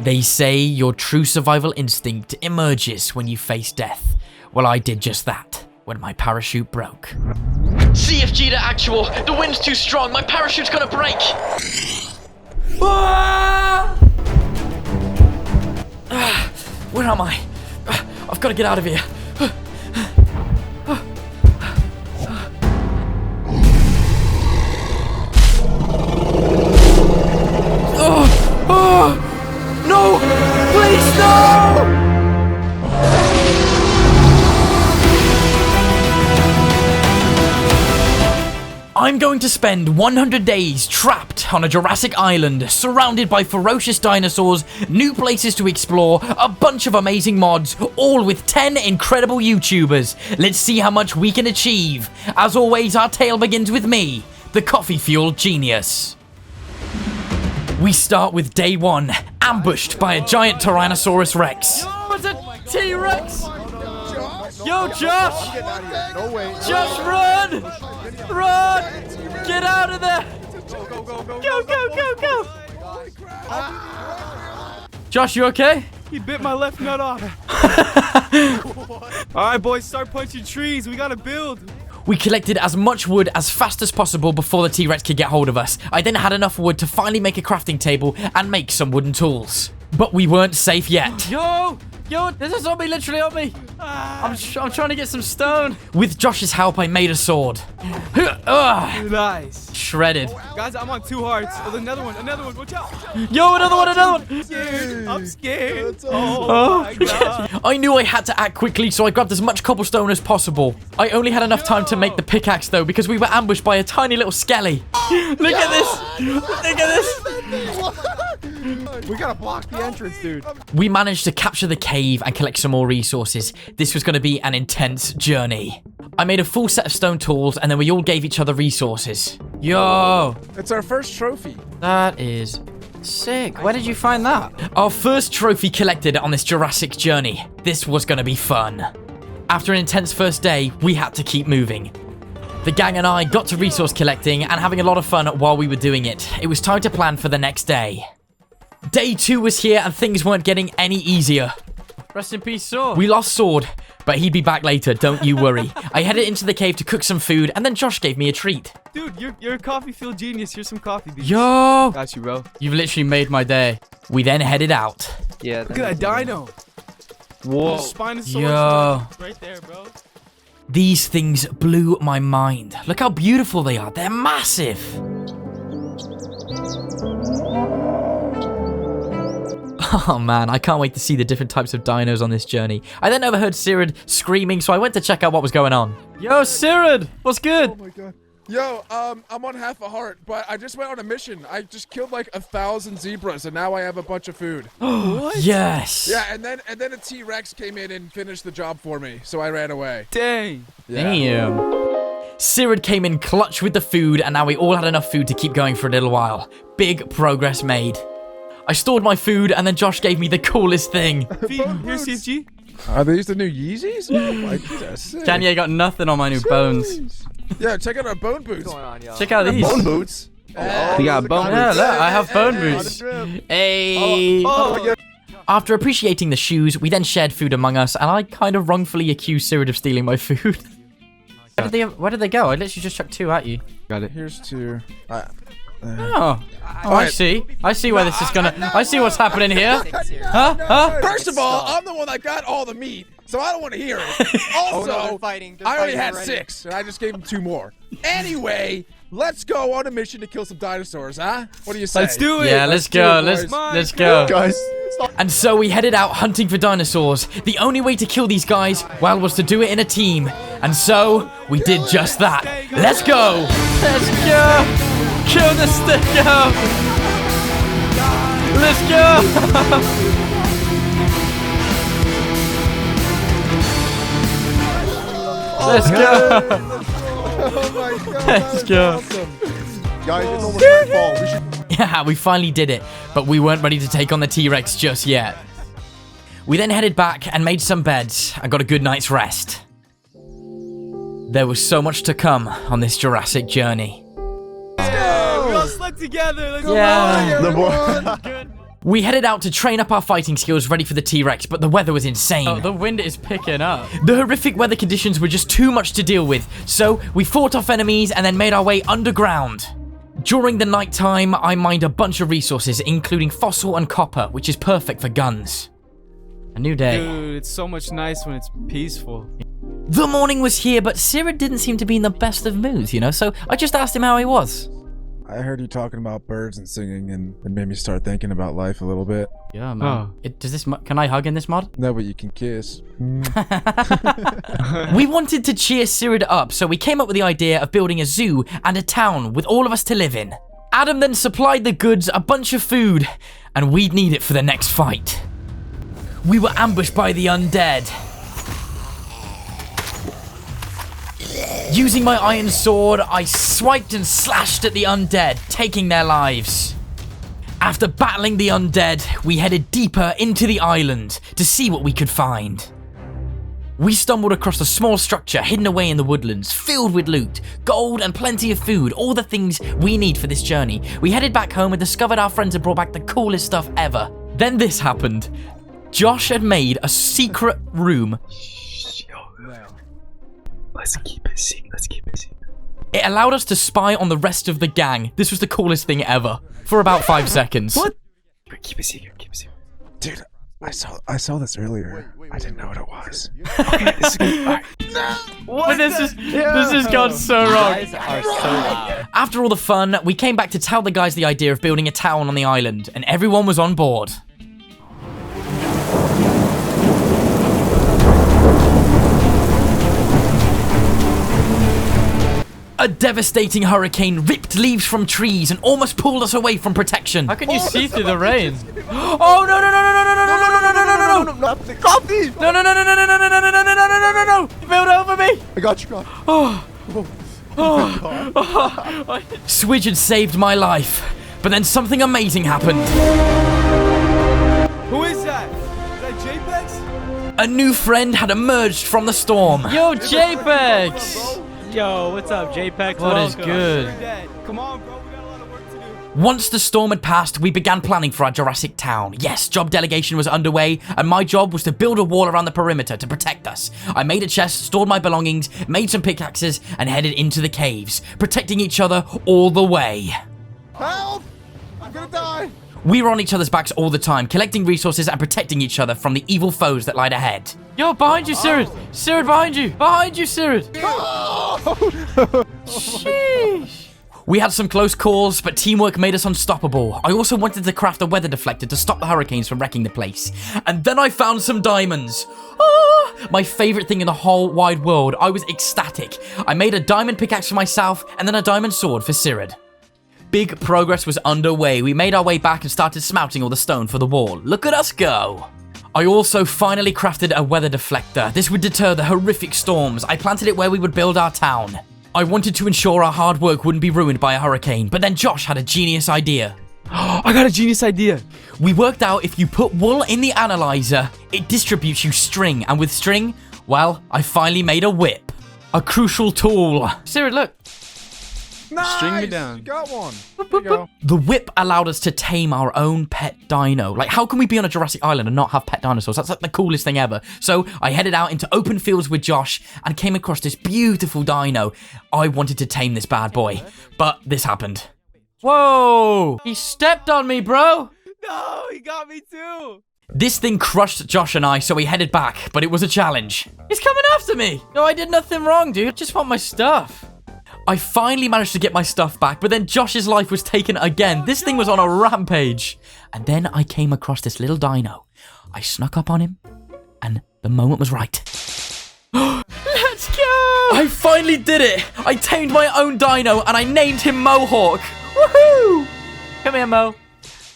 They say your true survival instinct emerges when you face death. Well, I did just that when my parachute broke. CFG to actual. The wind's too strong. My parachute's gonna break. Where am I? I've got to get out of here. No! Please, no! I'm going to spend 100 days trapped on a Jurassic island, surrounded by ferocious dinosaurs, new places to explore, a bunch of amazing mods, all with 10 incredible YouTubers. Let's see how much we can achieve. As always, our tale begins with me, the coffee-fueled genius. We start with day 1, ambushed by a giant Tyrannosaurus Rex. Yo, it's a T-Rex! Yo, Josh! No way. Josh, run! Run! Get out of there! Go! Josh, you okay? He bit my left nut off. Alright, boys, start punching trees. We gotta build. We collected as much wood as fast as possible before the T-Rex could get hold of us. I then had enough wood to finally make a crafting table and make some wooden tools. But we weren't safe yet. Yo, there's a zombie literally on me. I'm trying to get some stone. With Josh's help, I made a sword. Nice. Shredded. Guys, I'm on 2 hearts. Oh, another one. Watch out. Yo, another one. I'm scared. Oh my God. I knew I had to act quickly, so I grabbed as much cobblestone as possible. I only had enough time to make the pickaxe, though, because we were ambushed by a tiny little skelly. Look at this. We gotta block the entrance, dude. We managed to capture the cave and collect some more resources. This was going to be an intense journey. I made a full set of stone tools, and then we all gave each other resources. Yo, It's our first trophy. that is sick. Where did you find that? Our first trophy collected on this Jurassic journey. This was going to be fun. After an intense first day, we had to keep moving. The gang and I got to resource collecting and having a lot of fun while we were doing it. It was time to plan for the next day. Day 2 was here and things weren't getting any easier. Rest in peace, Sword. We lost Sword, but he'd be back later, don't you worry. I headed into the cave to cook some food, and then Josh gave me a treat. Dude, you're a coffee-filled genius. Here's some coffee, dude. Yo, Got you, bro. you've literally made my day. We then headed out. Yeah. Look at that dino. Whoa. Spinosaurus Yo. right there, bro. These things blew my mind. Look how beautiful they are. They're massive. Oh man, I can't wait to see the different types of dinos on this journey. I then overheard Sirid screaming, so I went to check out what was going on. Yo, Sirid, what's good? Oh my God. Yo, I'm on half a heart, but I just went on a mission. I just killed like 1,000 zebras, and now I have a bunch of food. What? Yes. Yeah, and then a T-Rex came in and finished the job for me, so I ran away. Dang. Damn. Sirid came in clutch with the food, and now we all had enough food to keep going for a little while. Big progress made. I stored my food, and then Josh gave me the coolest thing. Here's CFG. Are these the new Yeezys? Oh my goodness. Kanye got nothing on my new bones. Yeah, check out our bone boots. What's going on, y'all? Check out these. Bone boots? We got bone Yeah, boots. look, I have bone boots. Hey. Oh, After appreciating the shoes, we then shared food among us, and I kind of wrongfully accused Sirid of stealing my food. Where did they go? I literally just chucked 2 at you. got it. Here's 2. Oh, I see. I see where this is gonna. I see what's happening here. Huh? First of all, I'm the one that got all the meat, so I don't want to hear it. Oh, no, Also, they're fighting. They're I already fighting had already. 6, and I just gave him 2 more. Anyway, let's go on a mission to kill some dinosaurs, huh? What do you say? Let's do it. Yeah, let's go. do it, boys. Let's go. Guys, And so we headed out hunting for dinosaurs. The only way to kill these guys, well, was to do it in a team. And so, we did just that. Let's go! Let's go. Kill the sticker. Let's go. Let's go. oh my God, Let's go. awesome. Guys, it's almost nightfall. We should... Yeah, we finally did it, but we weren't ready to take on the T-Rex just yet. We then headed back and made some beds and got a good night's rest. There was so much to come on this Jurassic journey. We all slept together. Let's Yeah. The boy. We headed out to train up our fighting skills ready for the T-Rex, but the weather was insane. Oh, the wind is picking up. The horrific weather conditions were just too much to deal with, so we fought off enemies and then made our way underground. During the night time, I mined a bunch of resources, including fossil and copper, which is perfect for guns. A new day. Dude, it's so much nice when it's peaceful. The morning was here, but Sirid didn't seem to be in the best of moods, you know, so I just asked him how he was. I heard you talking about birds and singing, and it made me start thinking about life a little bit. Yeah, man. Can I hug in this mod? No, but you can kiss. We wanted to cheer Sirid up, so we came up with the idea of building a zoo and a town with all of us to live in. Adam then supplied the goods, a bunch of food, and we'd need it for the next fight. We were ambushed by the undead. Using my iron sword, I swiped and slashed at the undead, taking their lives. After battling the undead, we headed deeper into the island to see what we could find. We stumbled across a small structure hidden away in the woodlands, filled with loot, gold and plenty of food, all the things we need for this journey. We headed back home and discovered our friends had brought back the coolest stuff ever. Then this happened. Josh had made a secret room. Let's keep it secret. It allowed us to spy on the rest of the gang. This was the coolest thing ever. For about 5 seconds. What? Keep it secret. Dude, I saw this earlier. I didn't know what it was. Okay, this is good. All right. But this has gone so wrong. Guys are so loud. After all the fun, we came back to tell the guys the idea of building a town on the island, and everyone was on board. A devastating hurricane ripped leaves from trees and almost pulled us away from protection. How can you see through the rain? Oh no no no no no no no no no no no no no! Not the coffee! No no no no no no no no no no no no no no no! Build over me! I got you, Swidge had saved my life, but then something amazing happened. Who is that? Is that JPEX? A new friend had emerged from the storm. Yo, JPEX! Yo, what's up, JPEX? What is good? You're dead. Come on, bro. We got a lot of work to do. Once the storm had passed, we began planning for our Jurassic town. Yes, job delegation was underway, and my job was to build a wall around the perimeter to protect us. I made a chest, stored my belongings, made some pickaxes, and headed into the caves, protecting each other all the way. Help! I'm gonna die! We were on each other's backs all the time, collecting resources and protecting each other from the evil foes that lied ahead. Yo, behind you, Sirid! Sirid, behind you! Behind you, Sirid! Sheesh! We had some close calls, but teamwork made us unstoppable. I also wanted to craft a weather deflector to stop the hurricanes from wrecking the place. And then I found some diamonds. Ah, my favorite thing in the whole wide world. I was ecstatic. I made a diamond pickaxe for myself and then a diamond sword for Sirid. Big progress was underway. We made our way back and started smelting all the stone for the wall. Look at us go. I also finally crafted a weather deflector. This would deter the horrific storms. I planted it where we would build our town. I wanted to ensure our hard work wouldn't be ruined by a hurricane, but then Josh had a genius idea. I got a genius idea. We worked out if you put wool in the analyzer, it distributes you string, and with string, well, I finally made a whip. A crucial tool. Sirid, look. Nice! String me down. You got one. There you go. The whip allowed us to tame our own pet dino. Like, how can we be on a Jurassic Island and not have pet dinosaurs? That's like the coolest thing ever. So I headed out into open fields with Josh and came across this beautiful dino. I wanted to tame this bad boy, but this happened. Whoa! He stepped on me, bro! No, he got me too. This thing crushed Josh and I, so we headed back, but it was a challenge. He's coming after me! No, I did nothing wrong, dude. I just want my stuff. I finally managed to get my stuff back, but then Josh's life was taken again. This thing was on a rampage. And then I came across this little dino. I snuck up on him, and the moment was right. Let's go! I finally did it! I tamed my own dino, and I named him Mohawk. Woohoo! Come here, Mo.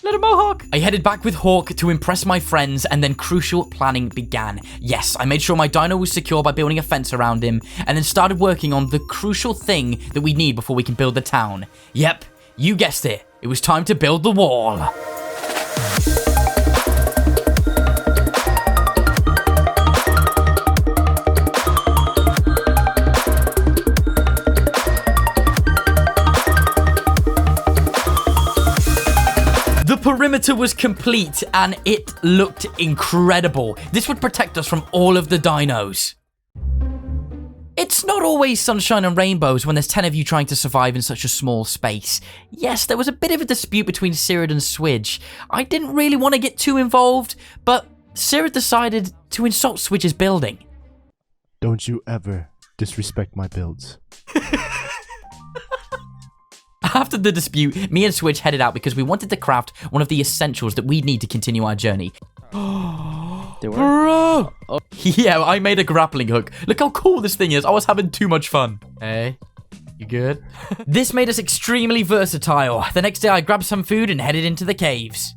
Little Mohawk. I headed back with Hawk to impress my friends, and then crucial planning began. Yes, I made sure my dino was secure by building a fence around him, and then started working on the crucial thing that we need before we can build the town. Yep, you guessed it. It was time to build the wall. The perimeter was complete and it looked incredible. This would protect us from all of the dinos. It's not always sunshine and rainbows when there's 10 of you trying to survive in such a small space. Yes, there was a bit of a dispute between Sirid and Swidge. I didn't really want to get too involved, but Sirid decided to insult Swidge's building. Don't you ever disrespect my builds. After the dispute, me and Swidge headed out because we wanted to craft one of the essentials that we'd need to continue our journey. Bro! Yeah, I made a grappling hook. Look how cool this thing is. I was having too much fun. Hey, you good? This made us extremely versatile. The next day, I grabbed some food and headed into the caves.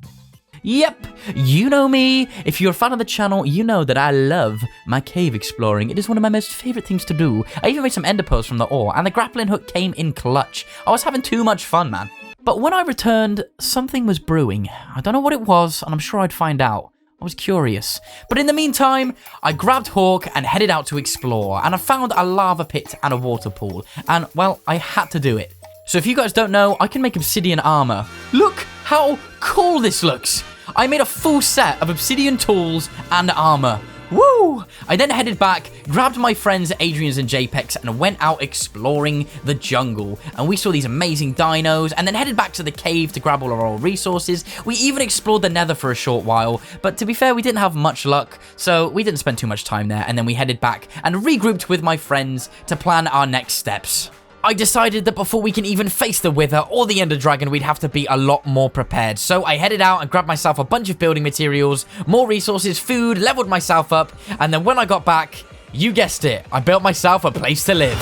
Yep, you know me. If you're a fan of the channel, you know that I love my cave exploring. It is one of my most favorite things to do. I even made some ender pearls from the ore, and the grappling hook came in clutch. I was having too much fun, man. But when I returned, something was brewing. I don't know what it was, and I'm sure I'd find out. I was curious. But in the meantime, I grabbed Hawk and headed out to explore, and I found a lava pit and a water pool. And, well, I had to do it. So if you guys don't know, I can make obsidian armor. Look how cool this looks. I made a full set of obsidian tools and armor. Woo! I then headed back, grabbed my friends Adrian's and JPEX, and went out exploring the jungle. And we saw these amazing dinos, and then headed back to the cave to grab all of our resources. We even explored the nether for a short while, but to be fair, we didn't have much luck, so we didn't spend too much time there, and then we headed back and regrouped with my friends to plan our next steps. I decided that before we can even face the Wither or the Ender Dragon, we'd have to be a lot more prepared. So I headed out and grabbed myself a bunch of building materials, more resources, food, leveled myself up, and then when I got back, you guessed it, I built myself a place to live.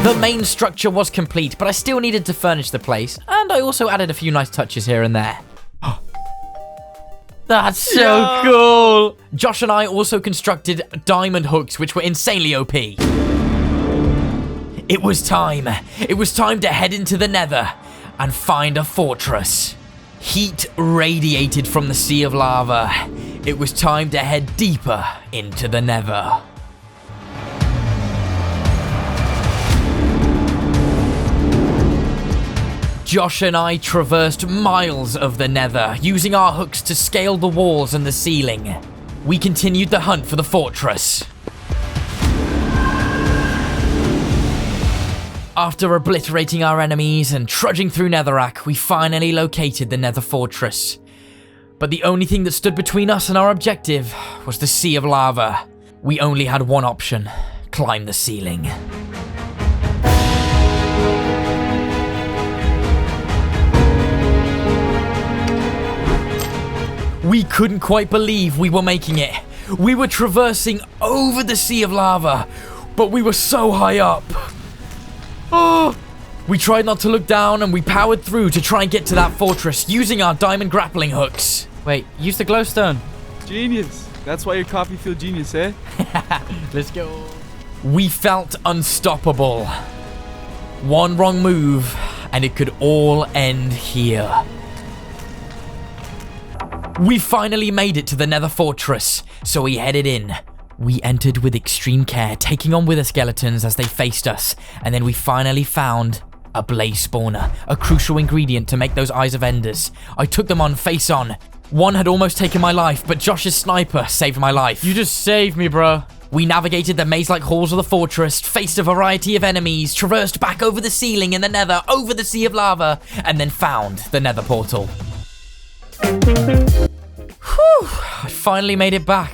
The main structure was complete, but I still needed to furnish the place, and I also added a few nice touches here and there. That's so cool! Josh and I also constructed diamond hooks, which were insanely OP. It was time. It was time to head into the nether and find a fortress. Heat radiated from the sea of lava. It was time to head deeper into the nether. Josh and I traversed miles of the nether, using our hooks to scale the walls and the ceiling. We continued the hunt for the fortress. After obliterating our enemies and trudging through Netherrack, we finally located the nether fortress. But the only thing that stood between us and our objective was the sea of lava. We only had one option: climb the ceiling. We couldn't quite believe we were making it. We were traversing over the sea of lava, but we were so high up. Oh! We tried not to look down and we powered through to try and get to that fortress using our diamond grappling hooks. Wait, use the glowstone. Genius. That's why your coffee feel genius, eh? Let's go. We felt unstoppable. One wrong move and it could all end here. We finally made it to the nether fortress, so we headed in. We entered with extreme care, taking on wither skeletons as they faced us, and then we finally found a blaze spawner, a crucial ingredient to make those eyes of enders. I took them on face on. One had almost taken my life, but Josh's sniper saved my life. You just saved me, bro. We navigated the maze-like halls of the fortress, faced a variety of enemies, traversed back over the ceiling in the nether, over the sea of lava, and then found the nether portal. Whew, I finally made it back.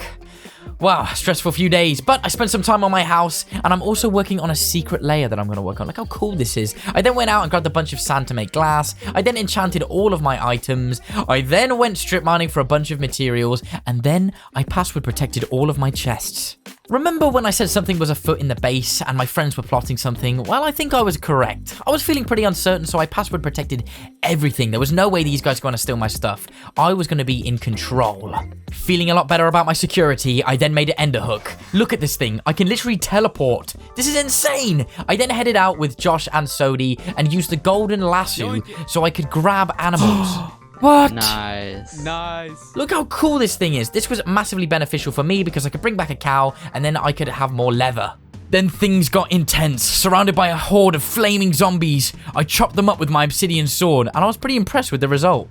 Wow, stressful few days, but I spent some time on my house, and I'm also working on a secret layer that I'm going to work on. Look how cool this is. I then went out and grabbed a bunch of sand to make glass. I then enchanted all of my items. I then went strip mining for a bunch of materials, and then I password protected all of my chests. Remember when I said something was afoot in the base and my friends were plotting something? Well, I think I was correct. I was feeling pretty uncertain, so I password protected everything. There was no way these guys were going to steal my stuff. I was going to be in control. Feeling a lot better about my security, I then made an Enderhook. Look at this thing. I can literally teleport. This is insane. I then headed out with Josh and Sodi and used the golden lasso so I could grab animals. What? Nice. Look how cool this thing is. This was massively beneficial for me because I could bring back a cow and then I could have more leather. Then things got intense. Surrounded by a horde of flaming zombies, I chopped them up with my obsidian sword and I was pretty impressed with the result.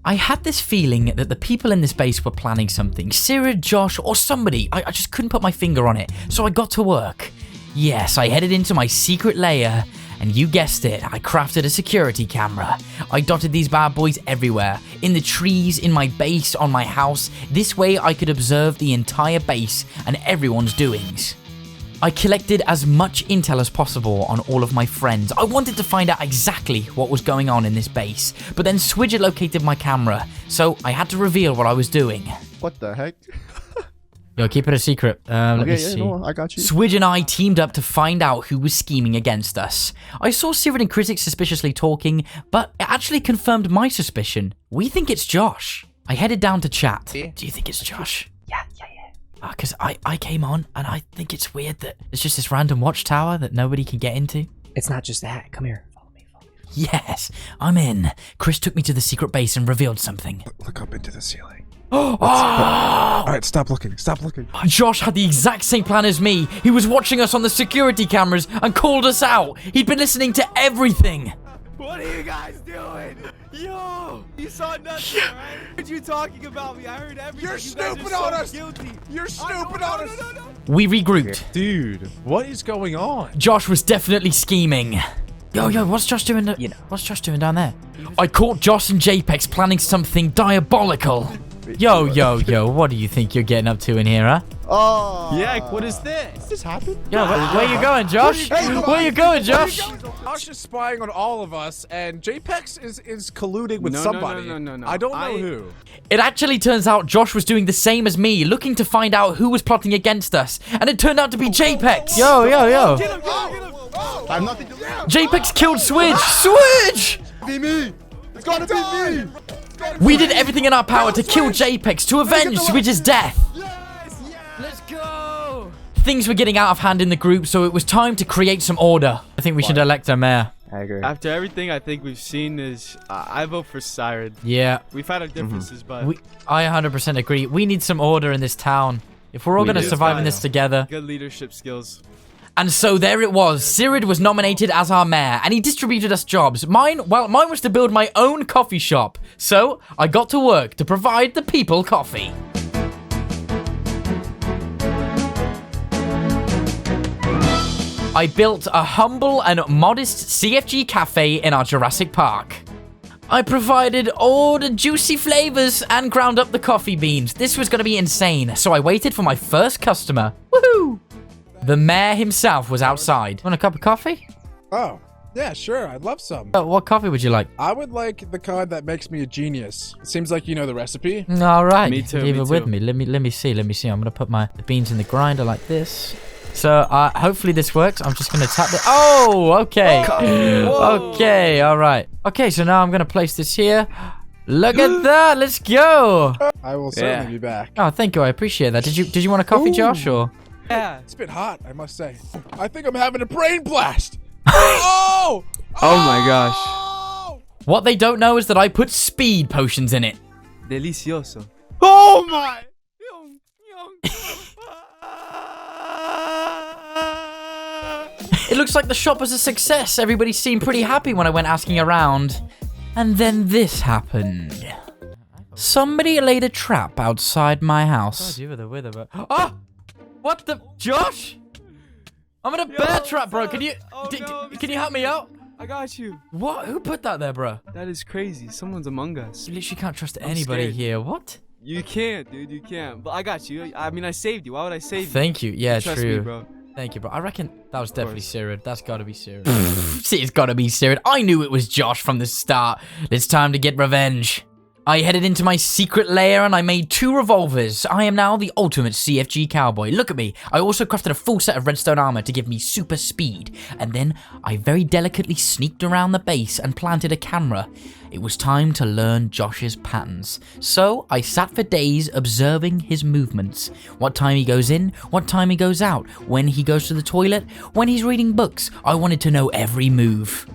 I had this feeling that the people in this base were planning something. Sirid, Josh, or somebody. I just couldn't put my finger on it. So I got to work. Yes, I headed into my secret lair. And you guessed it, I crafted a security camera. I dotted these bad boys everywhere. In the trees, in my base, on my house. This way I could observe the entire base and everyone's doings. I collected as much intel as possible on all of my friends. I wanted to find out exactly what was going on in this base. But then Swidger located my camera, so I had to reveal what I was doing. What the heck? Yo, keep it a secret. Let me see. No, I got you. Swidge and I teamed up to find out who was scheming against us. I saw Sirid and Critics suspiciously talking, but it actually confirmed my suspicion. We think it's Josh. I headed down to chat. Do you think it's Josh? Yeah. Because I came on, and I think it's weird that it's just this random watchtower that nobody can get into. It's not just that. Come here. Follow me. Yes, I'm in. Chris took me to the secret base and revealed something. Look up into the ceiling. Oh! All right, stop looking. Josh had the exact same plan as me. He was watching us on the security cameras and called us out. He'd been listening to everything. What are you guys doing? Yo, you saw nothing, right? I heard you talking about me. I heard everything. You're You guys snooping are on so us. Guilty. You're snooping on us. No. We regrouped. Dude, what is going on? Josh was definitely scheming. Yo, what's Josh doing? What's Josh doing down there? I caught Josh and JPEX planning something diabolical. Yo, what do you think you're getting up to in here, huh? Oh. Yak, what is this? Did this happen? Yo, where you going, Josh? Where you going, Josh? Josh is spying on all of us, and JPEX is colluding with No, somebody. no. I don't know who. It actually turns out Josh was doing the same as me, looking to find out who was plotting against us, and it turned out to be JPEX. Yo. Get him. I have nothing to do. JPEX killed Swidge. Swidge! Be me. It's gotta be me. We did everything in our power to kill JPEX to avenge Swidge's death. Let's go. Things were getting out of hand in the group, so it was time to create some order. I think we should elect a mayor. I agree. After everything I think we've seen is, I vote for Sired. Yeah, We've had our differences, but I 100% agree. We need some order in this town. If we're all We going to do. survive in this together. good leadership skills. And so there it was. Sirid was nominated as our mayor, and he distributed us jobs. Mine was to build my own coffee shop. So I got to work to provide the people coffee. I built a humble and modest CFG cafe in our Jurassic Park. I provided all the juicy flavors and ground up the coffee beans. This was going to be insane, so I waited for my first customer. Woohoo! The mayor himself was outside. Want a cup of coffee? Oh, yeah, sure. I'd love some. What coffee would you like? I would like the kind that makes me a genius. It seems like you know the recipe. All right. Me too, Leave me it with too. me. Let me see. I'm gonna put the beans in the grinder like this. So hopefully this works. I'm just gonna tap it. Oh, okay. Okay, all right. Okay, so now I'm gonna place this here. Look at that. Let's go. I will certainly be back. Oh, thank you. I appreciate that. Did you want a coffee, Josh, or? Yeah. It's a bit hot, I must say. I think I'm having a brain blast. Oh! Oh my gosh. Oh! What they don't know is that I put speed potions in it. Delicioso. Oh my. It looks like the shop was a success. Everybody seemed pretty happy when I went asking around. And then this happened. Somebody laid a trap outside my house. Ah! What the? Josh? I'm in a bear trap, bro. Can you can you help me out? I got you. What? Who put that there, bro? That is crazy. Someone's among us. You literally can't trust anybody scared. here. What? You can't, dude. You can't. But I got you. I mean, I saved you. Why would I save you? Thank you. Yeah, Trust true. me, bro. Thank you, bro. I reckon that was definitely course. Sirid. That's gotta be Sirid. See, it's gotta be Sirid. I knew it was Josh from the start. It's time to get revenge. I headed into my secret lair and I made 2 revolvers. I am now the ultimate CFG cowboy. Look at me. I also crafted a full set of redstone armor to give me super speed. And then I very delicately sneaked around the base and planted a camera. It was time to learn Josh's patterns. So I sat for days observing his movements. What time he goes in, what time he goes out, when he goes to the toilet, when he's reading books. I wanted to know every move.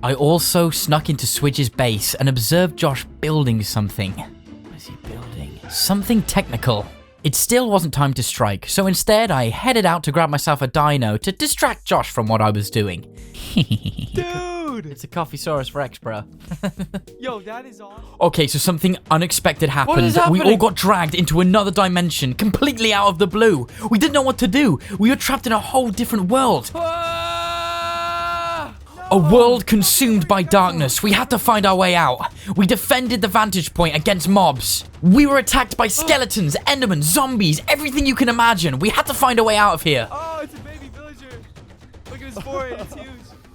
I also snuck into Swidge's base and observed Josh building something. What is he building? Something technical. It still wasn't time to strike, so instead I headed out to grab myself a dino to distract Josh from what I was doing. Dude! It's a Coffeesaurus Rex, bro. Yo, that is awesome. Okay, so something unexpected happened. is We all happening? got dragged into another dimension, completely out of the blue. We didn't know what to do. We were trapped in a whole different world. A world consumed by darkness. We had to find our way out. We defended the vantage point against mobs. We were attacked by skeletons, endermen, zombies, everything you can imagine. We had to find a way out of here. Oh, it's a baby villager. Look at his forehead, it's huge.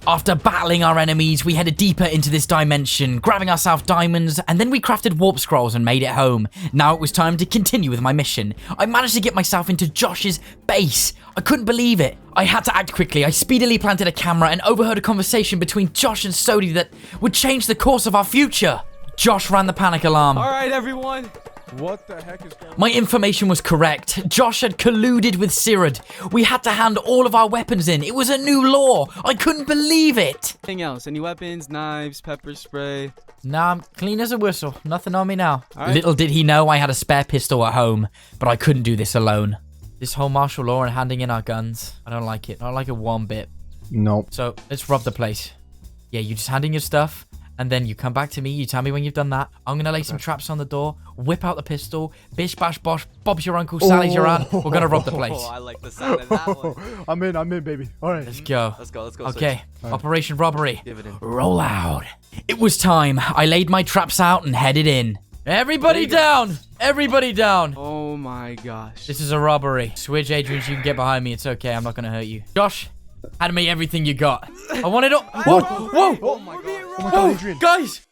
After battling our enemies, we headed deeper into this dimension, grabbing ourselves diamonds, and then we crafted warp scrolls and made it home. Now it was time to continue with my mission. I managed to get myself into Josh's base. I couldn't believe it. I had to act quickly. I speedily planted a camera and overheard a conversation between Josh and Sodi that would change the course of our future. Josh ran the panic alarm. All right, everyone. What the heck is going on? My information was correct. Josh had colluded with Sirad. We had to hand all of our weapons in. It was a new law. I couldn't believe it. Anything else? Any weapons, knives, pepper spray? Nah, I'm clean as a whistle. Nothing on me now. All right. Little did he know I had a spare pistol at home, but I couldn't do this alone. This whole martial law and handing in our guns, I don't like it. I don't like it one bit. Nope. So, let's rob the place. Yeah, you just hand in your stuff, and then you come back to me, you tell me when you've done that. I'm gonna lay some traps on the door, whip out the pistol, bish bash bosh, Bob's your uncle, Sally's your aunt. We're gonna rob the place. Oh, I like the sound of that one. I'm in, baby. All right. Let's go. Let's go. Okay, Operation Robbery. Give it in. Roll out. It was time. I laid my traps out and headed in. Everybody down! Everybody down! Oh my gosh. This is a robbery. Swidge, Adrian, you can get behind me. It's okay. I'm not gonna hurt you. Josh, hand me everything you got. I want it all. Whoa! Whoa! Oh my god, Adrian. Guys!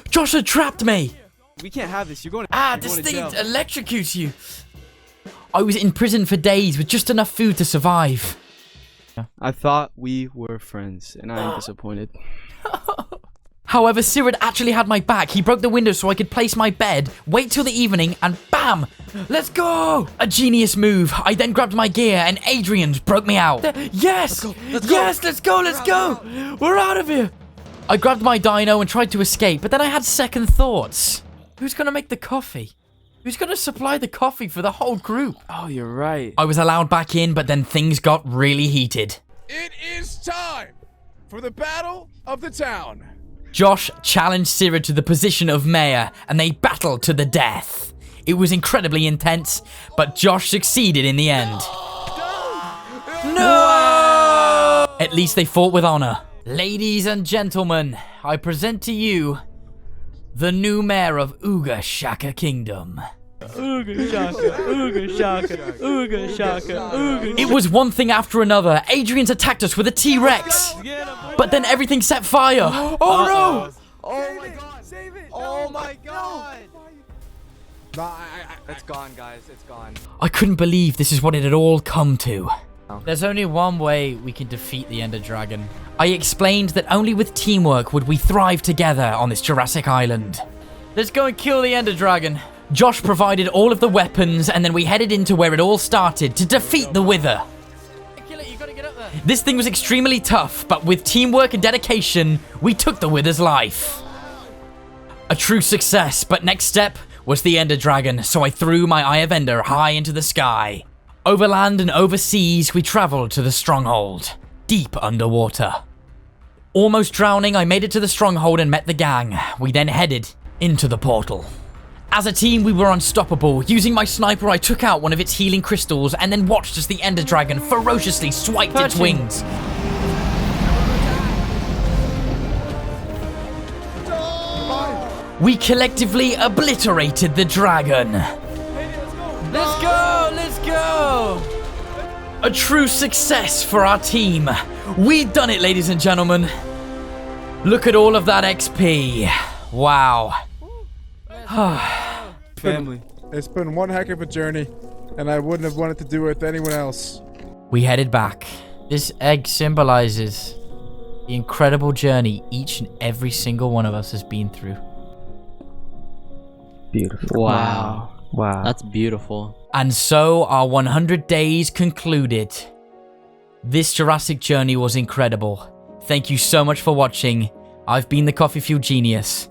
Josh had trapped me! We can't have this. You're going to This thing jail. electrocutes you. I was in prison for days with just enough food to survive. I thought we were friends, and I am disappointed. However, Sirad actually had my back. He broke the window so I could place my bed, wait till the evening, and bam! Let's go! A genius move. I then grabbed my gear, and Adrian broke me out. Yes! Yes, let's go! We're out of here! I grabbed my dino and tried to escape, but then I had second thoughts. Who's gonna make the coffee? Who's gonna supply the coffee for the whole group? Oh, you're right. I was allowed back in, but then things got really heated. It is time for the battle of the town. Josh challenged Sirad to the position of mayor, and they battled to the death. It was incredibly intense, but Josh succeeded in the end. No! At least they fought with honor. Ladies and gentlemen, I present to you the new mayor of Ooga Shaka Kingdom. Ooga shaka, ooga shaka, ooga shaka, ooga. It was one thing after another. Adrian's attacked us with a T-Rex. But then everything set fire. Oh no! Oh my god. Save it. Oh my god. Nah, It's gone, guys. It's gone. I couldn't believe this is what it had all come to. There's only one way we can defeat the Ender Dragon. I explained that only with teamwork would we thrive together on this Jurassic Island. Let's go and kill the Ender Dragon. Josh provided all of the weapons, and then we headed into where it all started to defeat the Wither. Kill it, you gotta get up there. This thing was extremely tough, but with teamwork and dedication, we took the Wither's life. A true success, but next step was the Ender Dragon, so I threw my Eye of Ender high into the sky. Over land and over seas, we traveled to the stronghold, deep underwater. Almost drowning, I made it to the stronghold and met the gang. We then headed into the portal. As a team, we were unstoppable. Using my sniper, I took out one of its healing crystals and then watched as the Ender Dragon ferociously swiped its wings. We collectively obliterated the dragon. Let's go, let's go. A true success for our team. We've done it, ladies and gentlemen. Look at all of that XP. Wow. Family. It's been one heck of a journey, and I wouldn't have wanted to do it with anyone else. We headed back. This egg symbolizes the incredible journey each and every single one of us has been through. Beautiful. Wow. Wow. That's beautiful. And so our 100 days concluded. This Jurassic journey was incredible. Thank you so much for watching. I've been the Coffee Fuel Genius.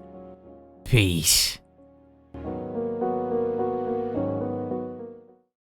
Peace.